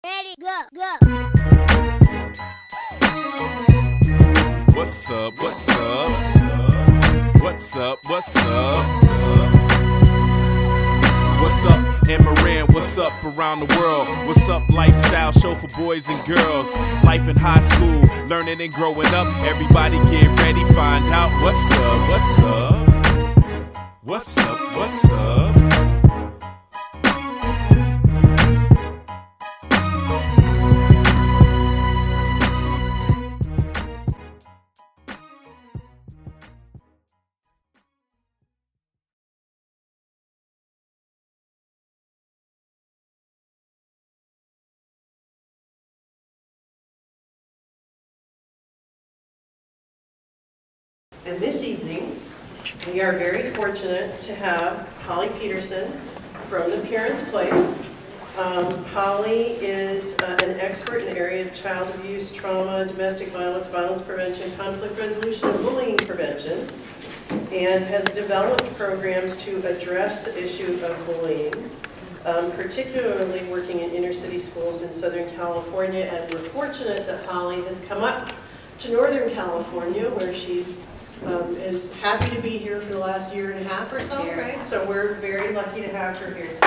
Ready, go, go. What's up, what's up? What's up, what's up? What's up in Marin? What's up around the world? What's up lifestyle show for boys and girls? Life in high school, learning and growing up. Everybody get ready, find out what's up, what's up? What's up, what's up? And this evening, we are very fortunate to have Holly Pedersen from the Parents Place. Holly is an expert in the area of child abuse, trauma, domestic violence, violence prevention, conflict resolution, and bullying prevention, and has developed programs to address the issue of bullying, particularly working in inner city schools in Southern California. And we're fortunate that Holly has come up to Northern California, where she is happy to be here for the last year and a half or so, right? So we're very lucky to have her here today.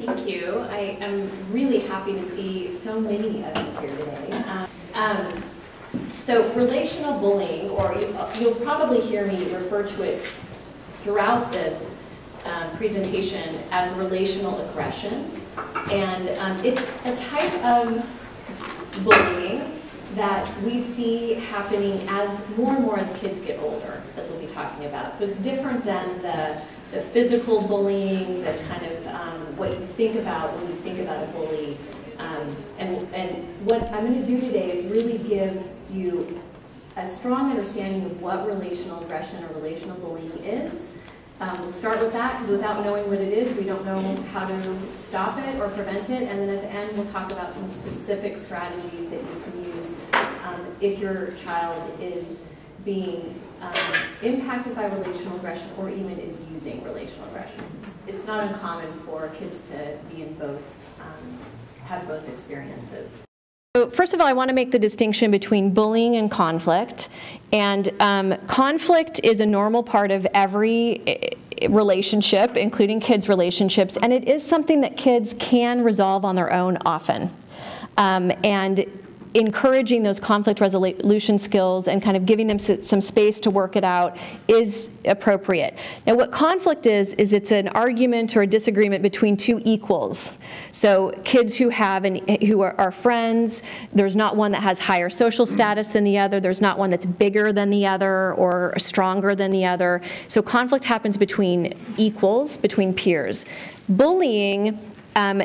Thank you. I am really happy to see so many of you here today. So relational bullying, or you'll probably hear me refer to it throughout this presentation as relational aggression. And it's a type of bullying that we see happening as more and more as kids get older, as we'll be talking about. So it's different than the physical bullying, the kind of what you think about when you think about a bully. And what I'm going to do today is really give you a strong understanding of what relational aggression or relational bullying is. We'll start with that, because without knowing what it is, we don't know how to stop it or prevent it. And then at the end, we'll talk about some specific strategies that you can use if your child is being impacted by relational aggression or even is using relational aggression. It's not uncommon for kids to be in both, have both experiences. So first of all, I want to make the distinction between bullying and conflict. And conflict is a normal part of every relationship, including kids' relationships, and it is something that kids can resolve on their own often. And encouraging those conflict resolution skills and kind of giving them some space to work it out is appropriate. Now, what conflict is it's an argument or a disagreement between two equals. So kids who are friends, there's not one that has higher social status than the other, there's not one that's bigger than the other or stronger than the other. So conflict happens between equals, between peers. Bullying,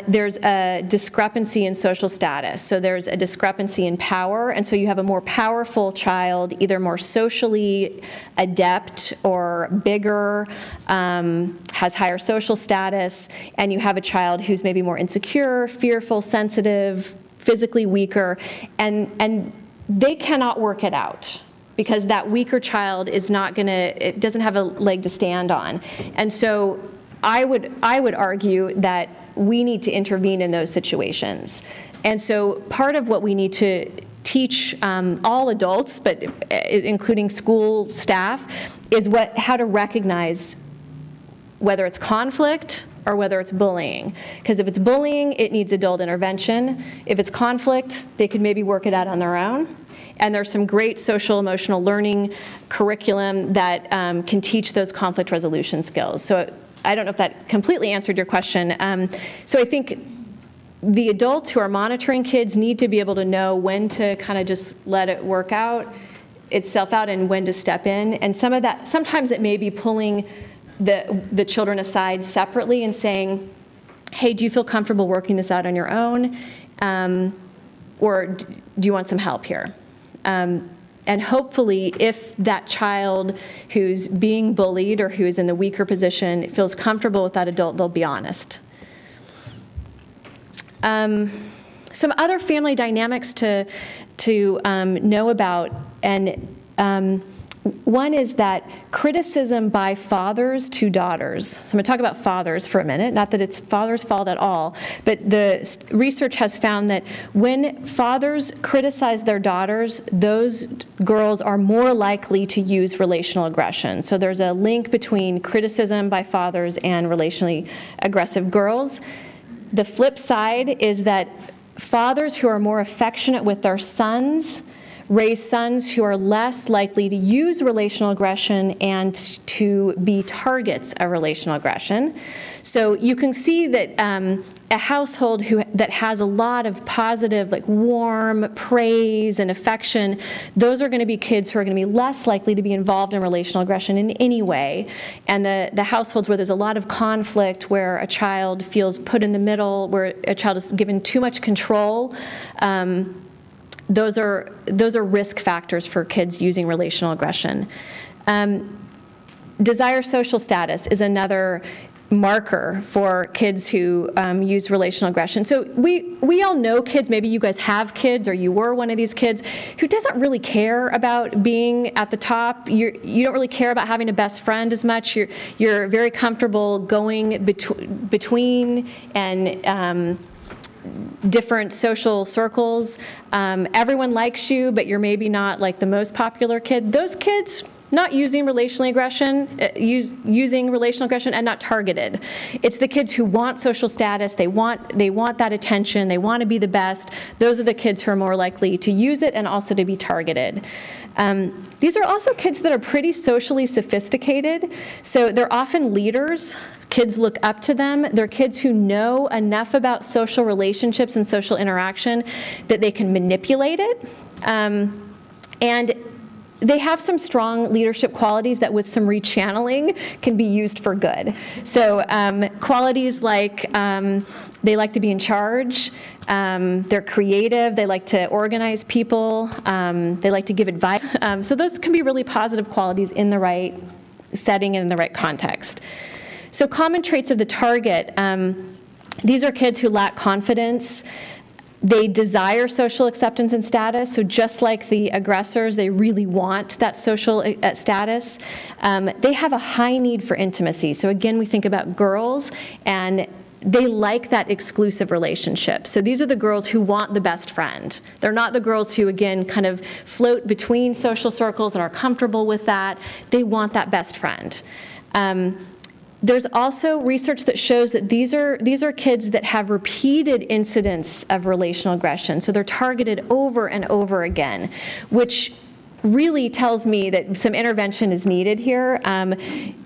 there's a discrepancy in social status. So there's a discrepancy in power, and so you have a more powerful child, either more socially adept or bigger, has higher social status, and you have a child who's maybe more insecure, fearful, sensitive, physically weaker, and they cannot work it out, because that weaker child is not gonna, it doesn't have a leg to stand on. And so I would argue that we need to intervene in those situations. And so part of what we need to teach all adults, but including school staff, is how to recognize whether it's conflict or whether it's bullying. Because if it's bullying, it needs adult intervention. If it's conflict, they could maybe work it out on their own. And there's some great social emotional learning curriculum that can teach those conflict resolution skills. So I don't know if that completely answered your question. So I think the adults who are monitoring kids need to be able to know when to kind of just let it work out itself out and when to step in. And some of that, sometimes it may be pulling the children aside separately and saying, hey, do you feel comfortable working this out on your own? Or do you want some help here? And hopefully, if that child who's being bullied or who's in the weaker position feels comfortable with that adult, they'll be honest. Some other family dynamics to know about, and One is that criticism by fathers to daughters. So I'm going to talk about fathers for a minute, not that it's fathers' fault at all, but the research has found that when fathers criticize their daughters, those girls are more likely to use relational aggression. So there's a link between criticism by fathers and relationally aggressive girls. The flip side is that fathers who are more affectionate with their sons raise sons who are less likely to use relational aggression and to be targets of relational aggression. So you can see that a household that has a lot of positive, like warm praise and affection, those are going to be kids who are going to be less likely to be involved in relational aggression in any way. And the households where there's a lot of conflict, where a child feels put in the middle, where a child is given too much control, those are risk factors for kids using relational aggression. Desire social status is another marker for kids who use relational aggression. So we all know kids, maybe you guys have kids or you were one of these kids who doesn't really care about being at the top. You don't really care about having a best friend as much. You're very comfortable going between and different social circles. Everyone likes you, but you're maybe not like the most popular kid. Those kids not using relational aggression, using relational aggression and not targeted. It's the kids who want social status, they want that attention, they want to be the best. Those are the kids who are more likely to use it and also to be targeted. These are also kids that are pretty socially sophisticated, so they're often leaders. Kids look up to them. They're kids who know enough about social relationships and social interaction that they can manipulate it. And they have some strong leadership qualities that with some rechanneling can be used for good. So qualities like they like to be in charge, they're creative, they like to organize people, they like to give advice. So those can be really positive qualities in the right setting and in the right context. So common traits of the target, these are kids who lack confidence. They desire social acceptance and status, so just like the aggressors, they really want that social status. They have a high need for intimacy. So again, we think about girls, and they like that exclusive relationship. So these are the girls who want the best friend. They're not the girls who, again, kind of float between social circles and are comfortable with that. They want that best friend. There's also research that shows that these are kids that have repeated incidents of relational aggression. So they're targeted over and over again, which really tells me that some intervention is needed here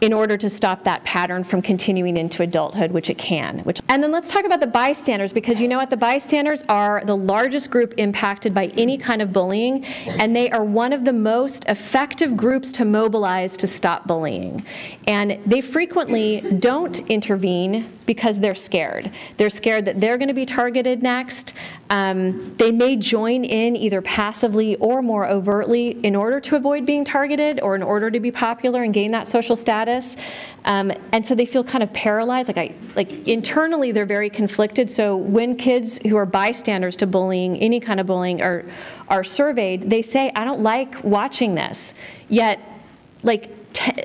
in order to stop that pattern from continuing into adulthood, which it can. And then let's talk about the bystanders, because you know what? The bystanders are the largest group impacted by any kind of bullying, and they are one of the most effective groups to mobilize to stop bullying. And they frequently don't intervene because they're scared. They're scared that they're going to be targeted next. They may join in either passively or more overtly in order to avoid being targeted or in order to be popular and gain that social status. And so they feel kind of paralyzed. Like internally, they're very conflicted. So when kids who are bystanders to bullying, any kind of bullying, are surveyed, they say, I don't like watching this. Yet, like,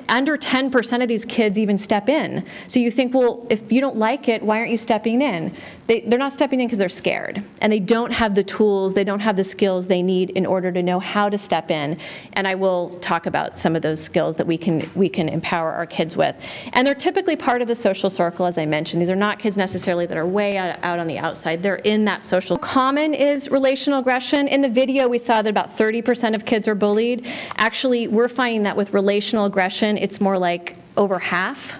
under 10% of these kids even step in. So you think, well, if you don't like it, why aren't you stepping in? They're not stepping in because they're scared, and they don't have the tools, they don't have the skills they need in order to know how to step in. And I will talk about some of those skills that we can empower our kids with. And they're typically part of the social circle, as I mentioned. These are not kids necessarily that are way out on the outside. They're in that social. Common is relational aggression. In the video, we saw that about 30% of kids are bullied. Actually, we're finding that with relational aggression, it's more like over half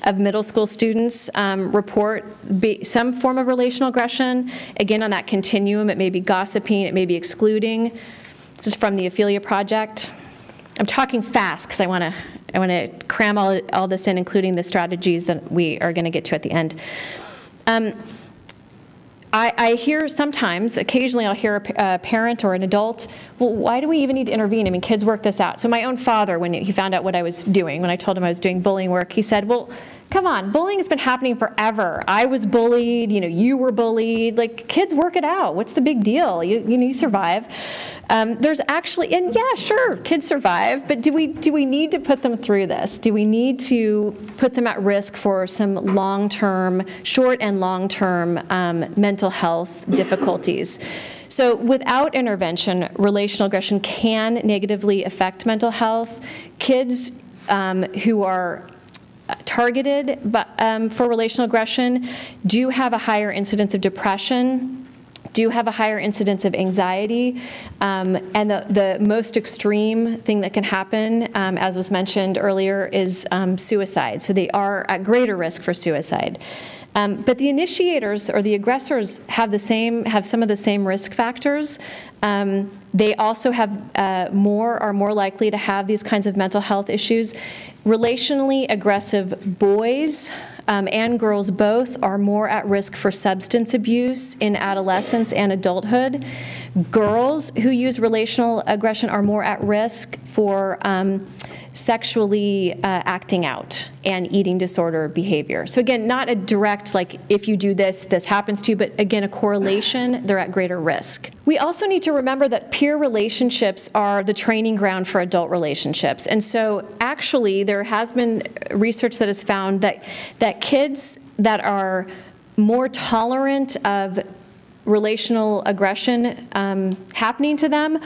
of middle school students report some form of relational aggression. Again, on that continuum, it may be gossiping, it may be excluding. This is from the Ophelia Project. I'm talking fast because I want to cram all this in, including the strategies that we are going to get to at the end. I hear sometimes, occasionally I'll hear a parent or an adult, well, why do we even need to intervene? I mean, kids work this out. So my own father, when he found out what I was doing, when I told him I was doing bullying work, he said, well, Come on, bullying has been happening forever. I was bullied, you were bullied. Like, kids work it out. What's the big deal? You survive. There's actually, and yeah, sure, kids survive, but do we need to put them through this? Do we need to put them at risk for some long-term, short and long-term mental health difficulties? So without intervention, relational aggression can negatively affect mental health. Kids who are targeted for relational aggression do have a higher incidence of depression, do have a higher incidence of anxiety, and the most extreme thing that can happen, as was mentioned earlier, is suicide. So they are at greater risk for suicide. But the initiators or the aggressors have some of the same risk factors. They also are more likely to have these kinds of mental health issues. Relationally aggressive boys and girls both are more at risk for substance abuse in adolescence and adulthood. Girls who use relational aggression are more at risk for sexually acting out and eating disorder behavior. So again, not a direct, like, if you do this, this happens to you, but again, a correlation, they're at greater risk. We also need to remember that peer relationships are the training ground for adult relationships. And so actually, there has been research that has found that kids that are more tolerant of relational aggression happening to them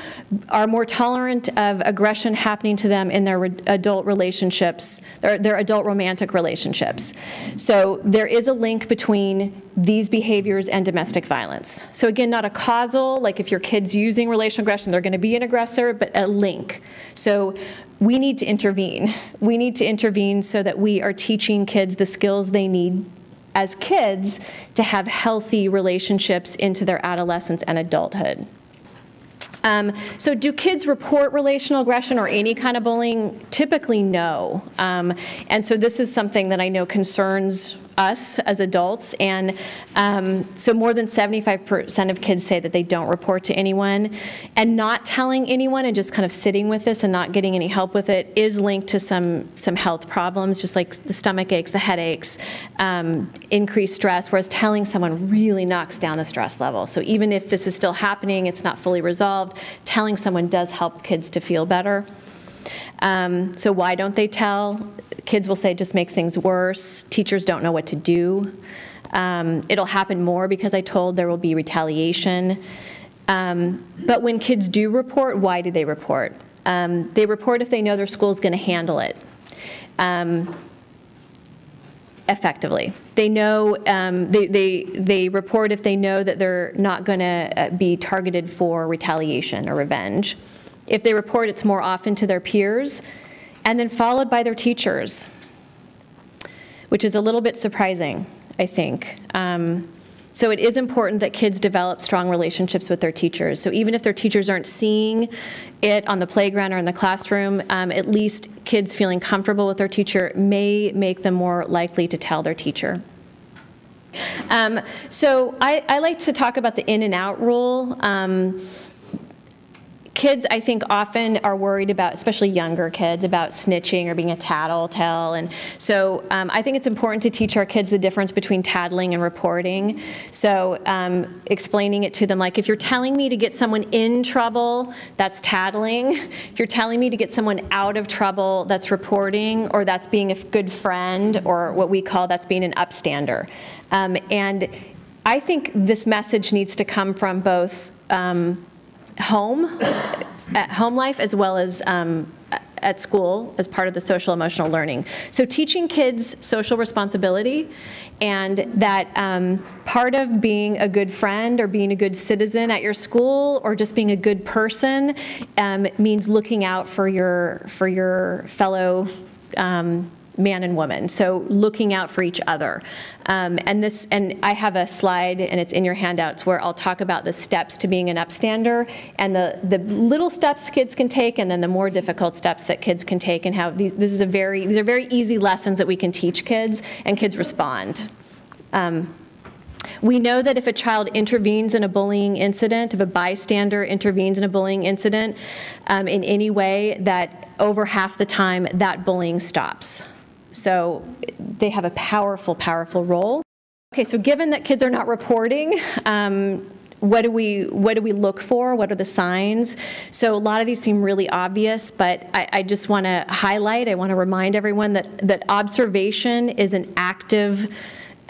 are more tolerant of aggression happening to them in their adult relationships, their adult romantic relationships. So there is a link between these behaviors and domestic violence. So again, not a causal, like if your kid's using relational aggression, they're going to be an aggressor, but a link. So we need to intervene. We need to intervene so that we are teaching kids the skills they need as kids to have healthy relationships into their adolescence and adulthood. So do kids report relational aggression or any kind of bullying? Typically, no. And so this is something that I know concerns us as adults. And so more than 75% of kids say that they don't report to anyone. And not telling anyone and just kind of sitting with this and not getting any help with it is linked to some health problems, just like the stomach aches, the headaches, increased stress, whereas telling someone really knocks down the stress level. So even if this is still happening, it's not fully resolved, telling someone does help kids to feel better. So why don't they tell? Kids will say it just makes things worse. Teachers don't know what to do. It'll happen more because I told there will be retaliation. But when kids do report, why do they report? They report if they know their school is going to handle it effectively. They know, they report if they know that they're not going to be targeted for retaliation or revenge. If they report, it's more often to their peers, and then followed by their teachers, which is a little bit surprising, I think. So it is important that kids develop strong relationships with their teachers. So even if their teachers aren't seeing it on the playground or in the classroom, at least kids feeling comfortable with their teacher may make them more likely to tell their teacher. So I like to talk about the in and out rule. Kids, I think, often are worried about, especially younger kids, about snitching or being a tattletale. And so I think it's important to teach our kids the difference between tattling and reporting. So explaining it to them, like, if you're telling me to get someone in trouble, that's tattling. If you're telling me to get someone out of trouble, that's reporting, or that's being a good friend, or what we call that's being an upstander. And I think this message needs to come from both home life as well as at school as part of the social emotional learning. So teaching kids social responsibility, and that part of being a good friend or being a good citizen at your school or just being a good person means looking out for your fellow man and woman, so looking out for each other. And I have a slide, and it's in your handouts, where I'll talk about the steps to being an upstander, and the little steps kids can take, and then the more difficult steps that kids can take, and how these are very easy lessons that we can teach kids, and kids respond. We know that if a child intervenes in a bullying incident, if a bystander intervenes in a bullying incident in any way, that over half the time that bullying stops. So they have a powerful, powerful role. Okay, so given that kids are not reporting, what do we look for? What are the signs? So a lot of these seem really obvious, but I just want to highlight, I want to remind everyone that observation is an active,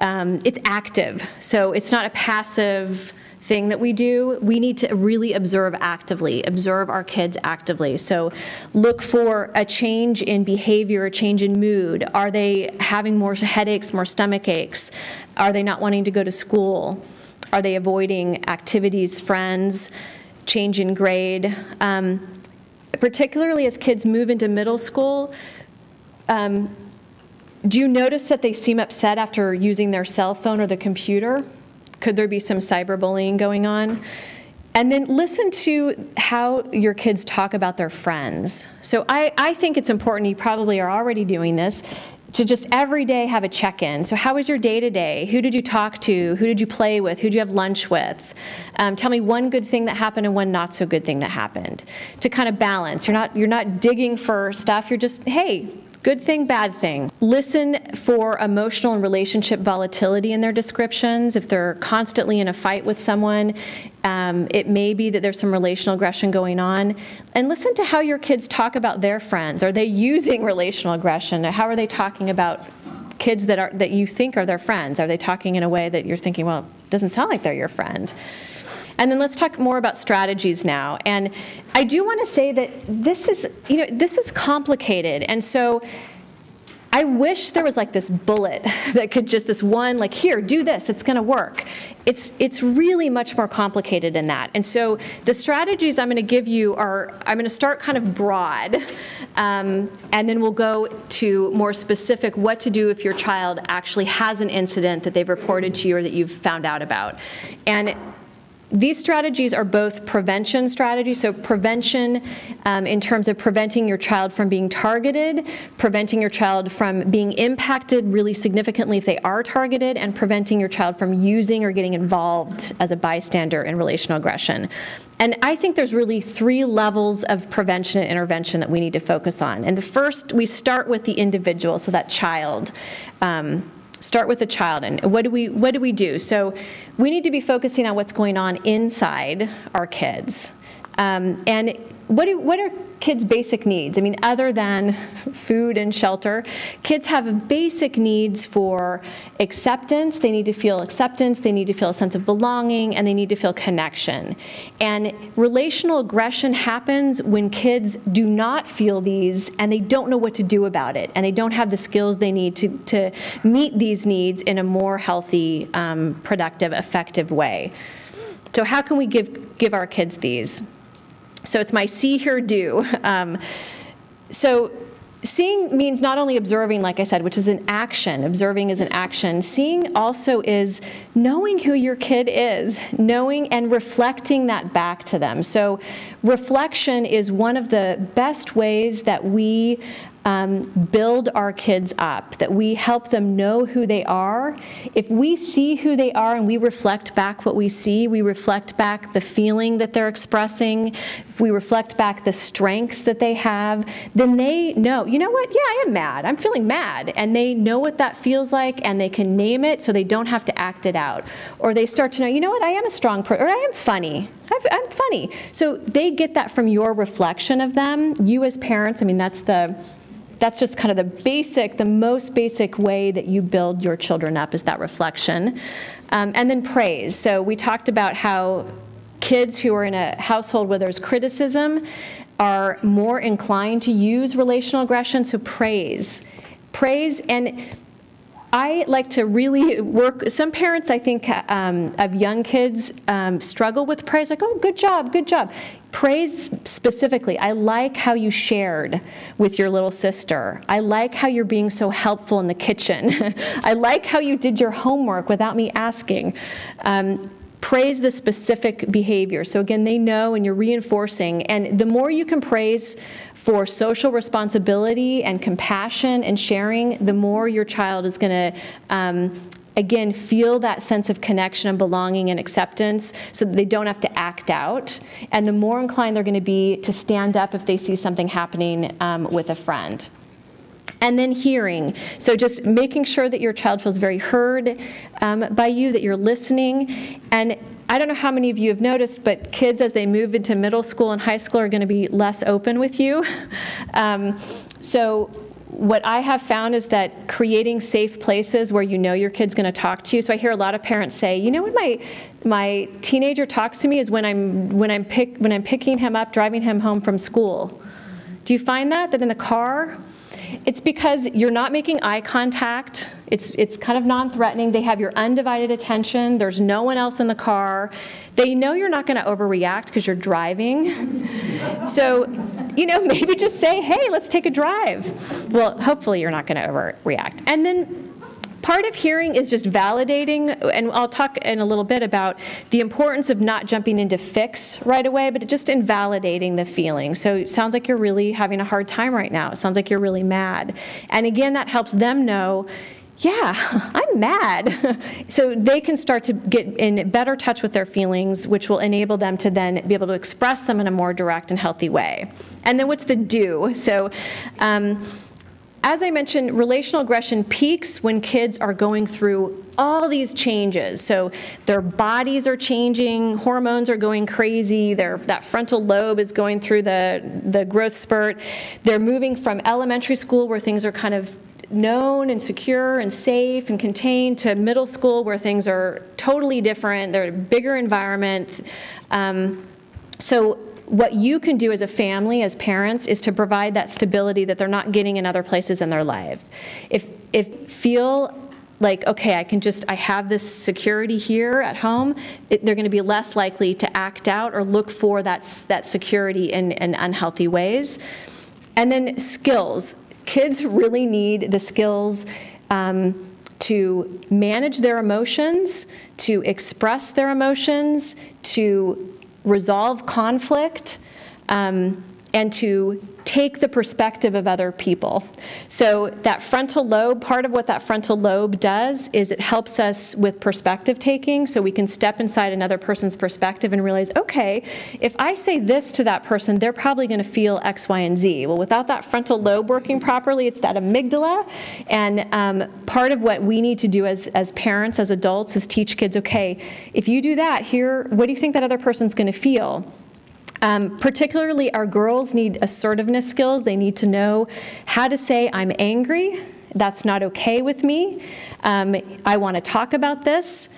it's active. So it's not a passive thing that we do. We need to really observe actively, observe our kids actively. So look for a change in behavior, a change in mood. Are they having more headaches, more stomach aches? Are they not wanting to go to school? Are they avoiding activities, friends, change in grade? Particularly as kids move into middle school, do you notice that they seem upset after using their cell phone or the computer? Could there be some cyberbullying going on? And then listen to how your kids talk about their friends. So I think it's important, you probably are already doing this, to just every day have a check-in. So how was your day today? Who did you talk to? Who did you play with? Who did you have lunch with? Tell me one good thing that happened and one not so good thing that happened. To kind of balance. You're not digging for stuff. You're just, hey, good thing, bad thing. Listen for emotional and relationship volatility in their descriptions. If they're constantly in a fight with someone, it may be that there's some relational aggression going on. And listen to how your kids talk about their friends. Are they using relational aggression? How are they talking about kids that you think are their friends? Are they talking in a way that you're thinking, well, it doesn't sound like they're your friend? And then let's talk more about strategies now. And I do want to say that this is complicated. And so I wish there was like this bullet that could just this one, like, here, do this, it's going to work. It's really much more complicated than that. And so the strategies I'm going to give you are, I'm going to start kind of broad, and then we'll go to more specific what to do if your child actually has an incident that they've reported to you or that you've found out about. And these strategies are both prevention strategies, so prevention in terms of preventing your child from being targeted, preventing your child from being impacted really significantly if they are targeted, and preventing your child from using or getting involved as a bystander in relational aggression. And I think there's really 3 levels of prevention and intervention that we need to focus on. And the first, we start with the individual, so that child. Start with the child, and what do we do? So we need to be focusing on what's going on inside our kids. And what are kids' basic needs? I mean, other than food and shelter, kids have basic needs for acceptance. They need to feel acceptance, they need to feel a sense of belonging, and they need to feel connection. And relational aggression happens when kids do not feel these and they don't know what to do about it, and they don't have the skills they need to meet these needs in a more healthy, productive, effective way. So how can we give our kids these? So it's my see, hear, do. So seeing means not only observing, like I said, which is an action. Observing is an action. Seeing also is knowing who your kid is, knowing and reflecting that back to them. So reflection is one of the best ways that we build our kids up, that we help them know who they are. If we see who they are and we reflect back what we see, we reflect back the feeling that they're expressing, if we reflect back the strengths that they have, then they know, you know what, yeah, I am mad, I'm feeling mad, and they know what that feels like, and they can name it so they don't have to act it out. Or they start to know, you know what, I am a strong person, or I am funny. I'm funny. So they get that from your reflection of them. You as parents, I mean, that's just kind of the most basic way that you build your children up, is that reflection. And then praise. So we talked about how kids who are in a household where there's criticism are more inclined to use relational aggression, so praise. Praise, and I like to really work, some parents I think of young kids struggle with praise, like, oh, good job, good job. Praise specifically, I like how you shared with your little sister. I like how you're being so helpful in the kitchen. I like how you did your homework without me asking. Praise the specific behavior. So again, they know and you're reinforcing. And the more you can praise for social responsibility and compassion and sharing, the more your child is going to, again, feel that sense of connection and belonging and acceptance so that they don't have to act out. And the more inclined they're going to be to stand up if they see something happening with a friend. And then hearing. So just making sure that your child feels very heard by you, that you're listening. And I don't know how many of you have noticed, but kids, as they move into middle school and high school, are going to be less open with you. So what I have found is that creating safe places where you know your kid's going to talk to you. So I hear a lot of parents say, you know, when my teenager talks to me is when I'm picking him up, driving him home from school. Do you find that in the car? It's because you're not making eye contact. It's kind of non-threatening. They have your undivided attention. There's no one else in the car. They know you're not going to overreact because you're driving. So, you know, maybe just say, hey, let's take a drive. Well, hopefully you're not going to overreact. And then part of hearing is just validating, and I'll talk in a little bit about the importance of not jumping into fix right away, but just in validating the feeling. So it sounds like you're really having a hard time right now. It sounds like you're really mad. And again, that helps them know, yeah, I'm mad. So they can start to get in better touch with their feelings, which will enable them to then be able to express them in a more direct and healthy way. And then what's the do? So, as I mentioned, relational aggression peaks when kids are going through all these changes. So their bodies are changing, hormones are going crazy, that frontal lobe is going through the growth spurt. They're moving from elementary school where things are kind of known and secure and safe and contained to middle school where things are totally different. They're a bigger environment. So what you can do as a family, as parents, is to provide that stability that they're not getting in other places in their life. If feel like, okay, I have this security here at home, they're going to be less likely to act out or look for that security in unhealthy ways. And then skills. Kids really need the skills to manage their emotions, to express their emotions, to resolve conflict, and to take the perspective of other people. So that frontal lobe, part of what that frontal lobe does is it helps us with perspective taking, so we can step inside another person's perspective and realize, okay, if I say this to that person, they're probably going to feel X, Y, and Z. Well, without that frontal lobe working properly, it's that amygdala, and part of what we need to do as parents, as adults, is teach kids, okay, if you do that, here, what do you think that other person's going to feel? Particularly our girls need assertiveness skills. They need to know how to say, I'm angry, that's not okay with me, I want to talk about this.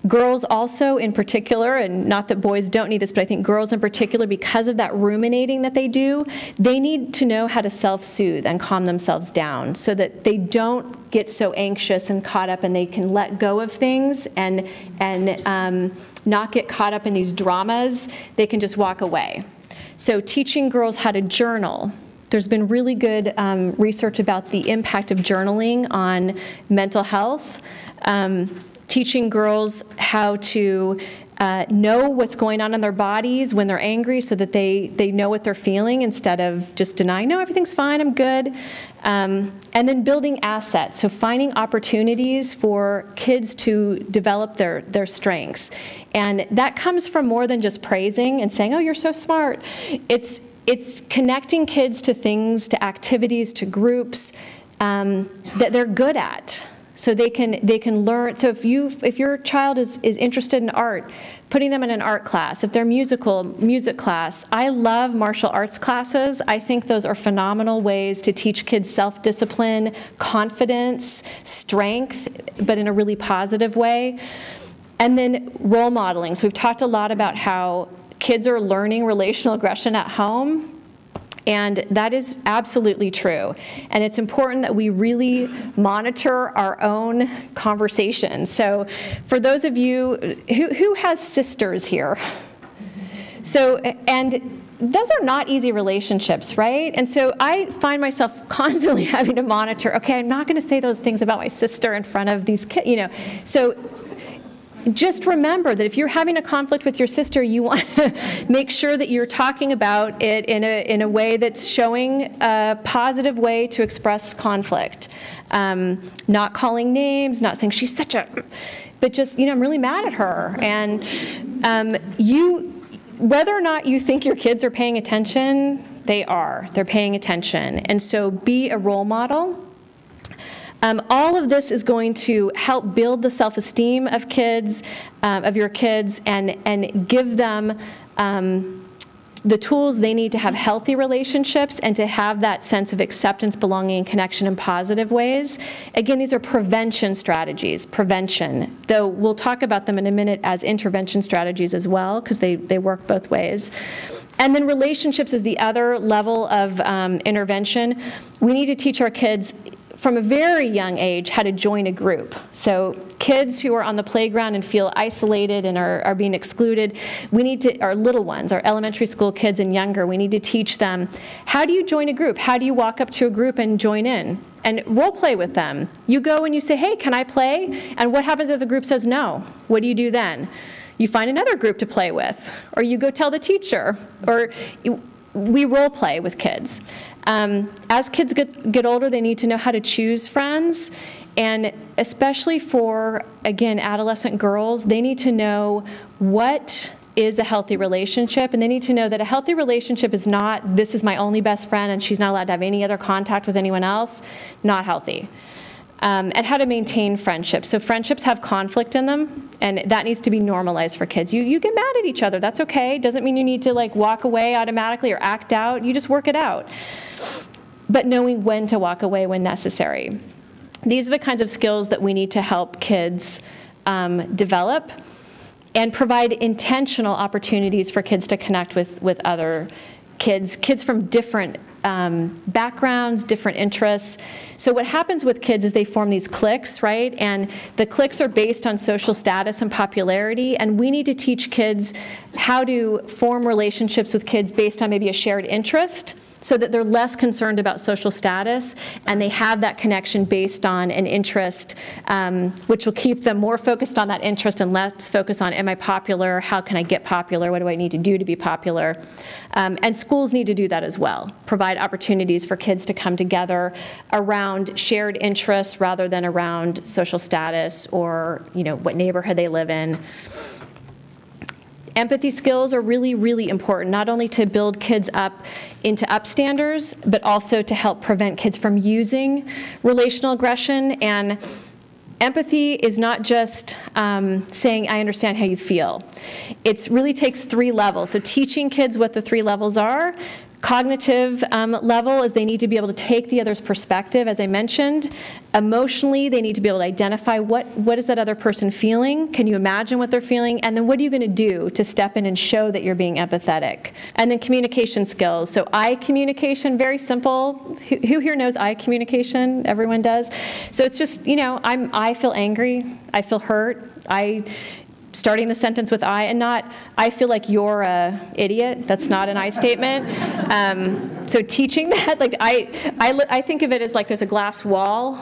Girls also in particular, and not that boys don't need this, but I think girls in particular, because of that ruminating that they do, they need to know how to self-soothe and calm themselves down so that they don't get so anxious and caught up, and they can let go of things and not get caught up in these dramas. They can just walk away. So teaching girls how to journal. There's been really good research about the impact of journaling on mental health. Teaching girls how to know what's going on in their bodies when they're angry so that they know what they're feeling instead of just denying, no, everything's fine, I'm good. And then building assets, so finding opportunities for kids to develop their strengths. And that comes from more than just praising and saying, oh, you're so smart. It's connecting kids to things, to activities, to groups that they're good at. So they can learn. So if your child is interested in art, putting them in an art class. If they're music class. I love martial arts classes. I think those are phenomenal ways to teach kids self-discipline, confidence, strength, but in a really positive way. And then role modeling. So we've talked a lot about how kids are learning relational aggression at home. And that is absolutely true. And it's important that we really monitor our own conversations. So for those of you who has sisters here, so, and those are not easy relationships, right? And so I find myself constantly having to monitor, okay, I'm not going to say those things about my sister in front of these kids, you know. So just remember that if you're having a conflict with your sister, you want to make sure that you're talking about it in a way that's showing a positive way to express conflict. Not calling names, not saying she's such a, but just, you know, I'm really mad at her. And whether or not you think your kids are paying attention, They are. They're paying attention. And so be a role model. All of this is going to help build the self-esteem of kids, of your kids, and give them the tools they need to have healthy relationships and to have that sense of acceptance, belonging, and connection in positive ways. Again, these are prevention strategies, prevention, though we'll talk about them in a minute as intervention strategies as well, because they work both ways. And then relationships is the other level of intervention. We need to teach our kids from a very young age how to join a group. So kids who are on the playground and feel isolated and are being excluded, we need to, our little ones, our elementary school kids and younger, we need to teach them, how do you join a group? How do you walk up to a group and join in? And role play with them. You go and you say, hey, can I play? And what happens if the group says no? What do you do then? You find another group to play with, or you go tell the teacher, or we role play with kids. As kids get older, they need to know how to choose friends, and especially for, again, adolescent girls, they need to know what is a healthy relationship, and they need to know that a healthy relationship is not, this is my only best friend and she's not allowed to have any other contact with anyone else. Not healthy. And how to maintain friendships. So friendships have conflict in them, and that needs to be normalized for kids. You get mad at each other, that's okay. Doesn't mean you need to like walk away automatically or act out. You just work it out. But knowing when to walk away when necessary. These are the kinds of skills that we need to help kids develop and provide intentional opportunities for kids to connect with other kids from different backgrounds, different interests. So what happens with kids is they form these cliques, right? And the cliques are based on social status and popularity, and we need to teach kids how to form relationships with kids based on maybe a shared interest, so that they're less concerned about social status and they have that connection based on an interest, which will keep them more focused on that interest and less focused on, am I popular? How can I get popular? What do I need to do to be popular? And schools need to do that as well. Provide opportunities for kids to come together around shared interests rather than around social status or, you know, what neighborhood they live in. Empathy skills are really, really important, not only to build kids up into upstanders, but also to help prevent kids from using relational aggression. And empathy is not just saying, I understand how you feel. It really takes 3 levels. So teaching kids what the 3 levels are. Cognitive level is they need to be able to take the other's perspective, as I mentioned. Emotionally, they need to be able to identify what is that other person feeling? Can you imagine what they're feeling? And then what are you going to do to step in and show that you're being empathetic? And then communication skills. So eye communication, very simple. Who here knows eye communication? Everyone does. So it's just, you know, I feel angry. I feel hurt. Starting the sentence with I, and not, I feel like you're a idiot. That's not an I statement. So teaching that, like I think of it as like there's a glass wall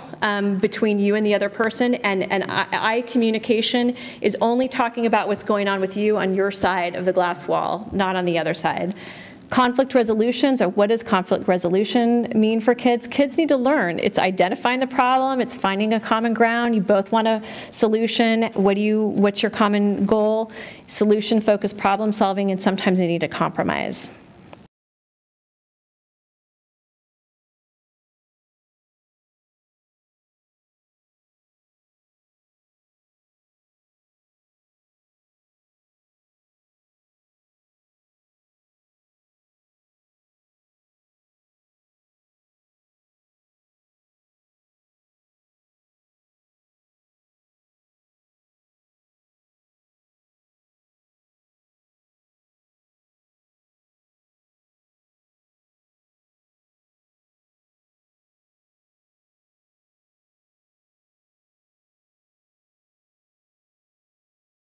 between you and the other person, and I communication is only talking about what's going on with you on your side of the glass wall, not on the other side. Conflict resolutions, or what does conflict resolution mean for kids? Kids need to learn. It's identifying the problem, it's finding a common ground. You both want a solution. What's your common goal? Solution-focused problem solving, and sometimes you need to compromise.